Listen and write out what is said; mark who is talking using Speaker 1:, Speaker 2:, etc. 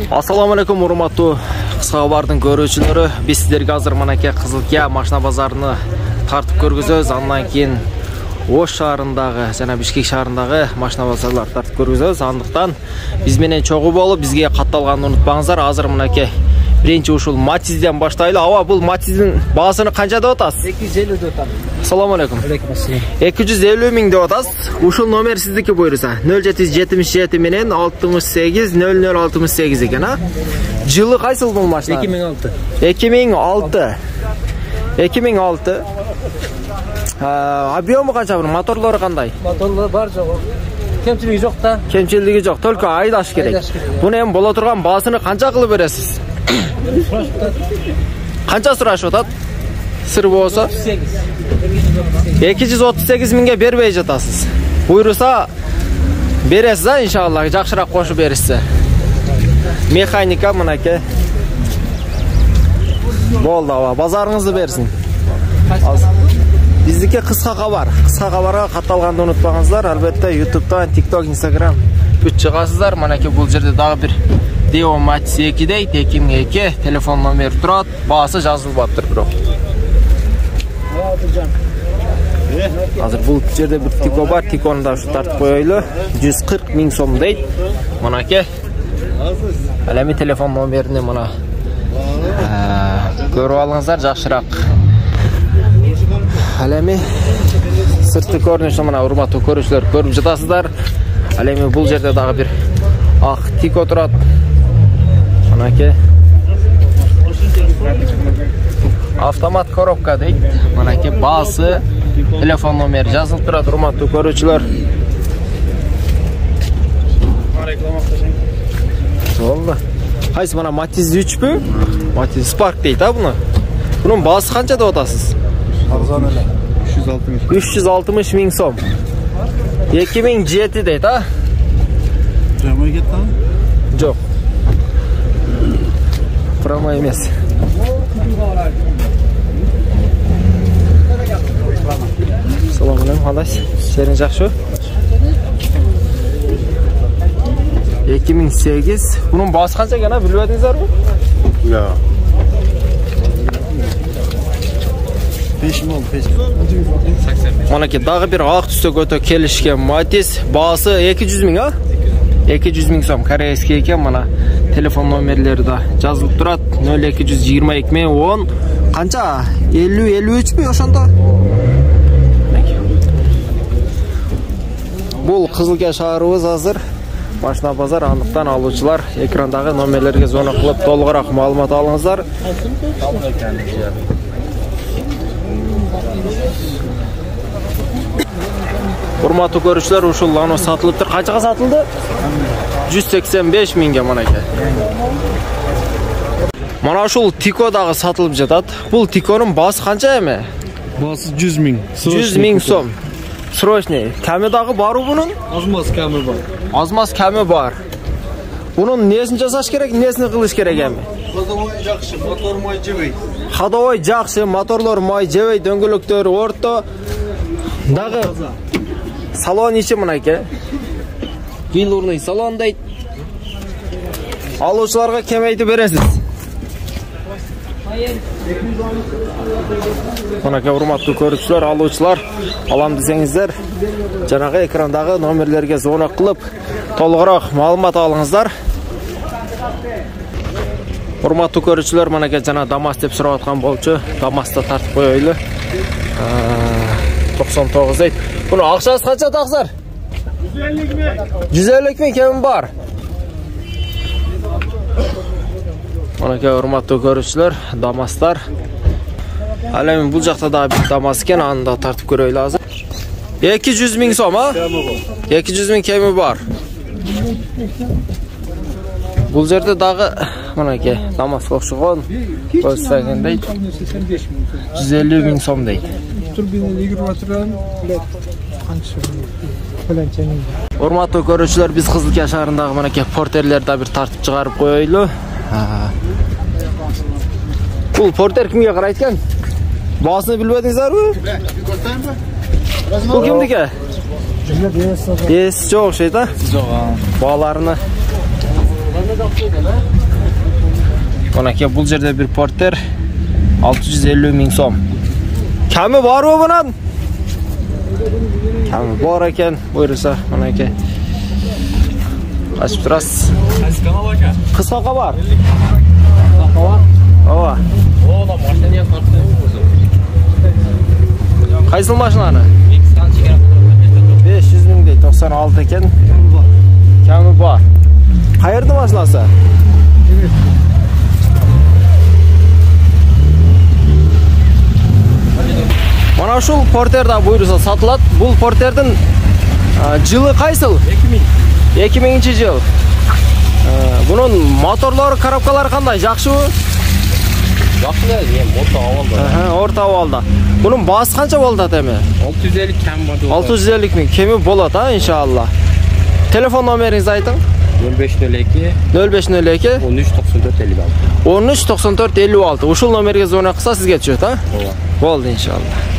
Speaker 1: Assalamu alaikum, урматтуу кыска кабардын көрүүчүлөрү. Биз сиздерге азыр мынакей Кызылкия машина базарыны тартып көргүзөбүз. Андан кийин Ош шаарындагы жана Бишкек шаарындагы машина базарларды тартып көргүзөбүз. Андыктан биз менен чогуу болуп, бизге катталганды унутпаңыздар. Азыр мынакей биринчи ушул Матизден баштайлы. Аба, бул Матиздин баасыны канча деп атасыз?
Speaker 2: 250 деп атам.
Speaker 1: Assalamu alaikum.
Speaker 2: Алейкум ассалам.
Speaker 1: 250 миң деп атасыз. Ушул номер сиздики буйруса. 0777 менен 68 0068 экен, а? Жылы кайсыл бул машина?
Speaker 2: 2006.
Speaker 1: 2006. 2006. Объему канча бул? Моторлору кандай?
Speaker 2: Моторлор бар жок. Кемчилиги жок да.
Speaker 1: Кемчилиги жок, только айдаш керек. Буну эми боло турган баасыны канча кылып бересиз? Канча сурашып атат? Сыр болсо 238 миңге бербей жатасыз. Буйруса бересиз, а иншалла, жакшыраак кошуп беришсе. Механика мынакей. Болду, аба, базарыңызды берсин. Биздики кыска кабар. Кыска кабарга катталганды унутпаңыздар. Албетте YouTube'дан, TikTok, Instagram бүт чыгасыздар. Мынакей бул жерде дагы бир Deo Matiz 2 дейт, 2002, телефон номер турат, баасы жазылбаптыр бирок. Азыр бул жерде бир Тико бар, Тикону да ушу тартып коелу. 140 миң сом дейт. Мынакей. Ал эми телефон номерини мына көрүп алыңыздар, жакшыраак. Ал эми сыртты көрүнүшү мына урматтуу көрүүчүлөр көрүп жатасыздар. Ал эми бул жерде дагы бир ак Тико турат. Мынакей. Автомат коробка дейт. Мынакей баасы, телефон номери жазылып турат, урматтуу көрүүчүлөр. Болду. Кайсы мына Матиз 3пү? Матиз Spark дейт, а буну? Бунун баасы канча деп атасыз?
Speaker 2: Арзан эле.
Speaker 1: 360 миң сом. 2007 дейт, а?
Speaker 2: Жамай кетти?
Speaker 1: Жок. Прама эмес. Салам алейкум, кандайсыз? Сериң жакшы? 2008. Бунун баасы канча экен, а? Билип атыңыздарбы?
Speaker 2: Жок. 5 миң.
Speaker 1: Мынакей дагы бир ак түстө өтө келишкен Матиз. Баасы 200 миң, а? 200 миң сом. Корейский экен, мына телефон номерлери да жазылып турат. 0222 10 канча? 50-53 ошондо? Бул Кызылкия шаарыбыз азыр машина базар, андыктан алуучулар экрандагы номерлерге звонок кылып толугураак маалымат алыңыздар. Урматтуу көрүүчүлөр, ушул аны сатылыптыр. Канчага сатылды? 185 миңге мынакей. Мана ушул Тико дагы сатылып жатат. Бул Тиконун баасы канча эми?
Speaker 2: Баасы 100 миң.
Speaker 1: 100 миң сом. Срочный. Ками дагы барбы бунун?
Speaker 2: Азмаз ками бар.
Speaker 1: Азмаз ками бар. Бунун несин жасаш керек, несин кылыш керек эми?
Speaker 2: Ходовой жакшы, мотор май жебей.
Speaker 1: Ходовой жакшы, моторлор май жебей, дөңгөлөктөр орто. Дагы салон ичи мынакей. Вилурный салон дейт. Алуучуларга кемейтип бересиз. Мынакей урматтуу көрүүчүлөр, алуучулар алам десеңиздер, жанагы экрандагы номерлерге звонок кылып, толугураак маалымат алыңыздар. Урматтуу көрүүчүлөр, мынакей жана Дамас деп сурап аткан болчу. Дамаста тартып коелу. 99 дейт. Буну акчасы канча таксар? 150 миң кем бар. Мынакей урматтуу көрүүчүлөр, Дамастар. Ал эми бул жакта да бир Дамас экен, аны да тартып көрөйлү азыр. 200 миң сом, а? 200 миң кеми бар. Бул жерде дагы мынакей Дамас окшогон Volkswagen дейт. 150 миң сом дейт. Урматтуу көрүүчүлөр, биз Кызылкия шаарындагы мынакей портерлерди да бир тартып чыгарып коелу. Бул портер кимге карайт экен? Баасын билбедиңиздарбы? Бул кимдики? Ес жок шейт, а?
Speaker 2: Жок.
Speaker 1: Бааларыны Manaki бұл жерде bir porter 650 000 so'm. Kami bormi bunun? Kami bor ekan, buyursa manaki. Açıp turasiz. Qisqa var. Ova.
Speaker 3: Ola mashina ham farqi yo'q.
Speaker 1: Qaysi mashinani? 500 ming deydi, 96 ekan. Kami bor. Qayerda mashinasi? Mana şu porterda buyursa satıladi. Bu porterдің жылы qaysil? 2000 yıl. Bunun motorlari, коробкалары qanday? Yaxshimi?
Speaker 3: Yaxshi, o'rta ahvolda.
Speaker 1: O'rta ahvolda. Bunun basi qancha bo'ldi atami?
Speaker 3: 650 kam bo'ldi.
Speaker 1: 650 ming kemi bo'ladi ha, inshaalloh. Telefon nomeringizni ayting.
Speaker 3: 0502
Speaker 1: 0502
Speaker 3: 1394 56.
Speaker 1: 1394 56. Ushul nomerga zo'rnaq qilsa sizga tushadi ha?
Speaker 3: Bo'ldi.
Speaker 1: Bo'ldi inshaalloh.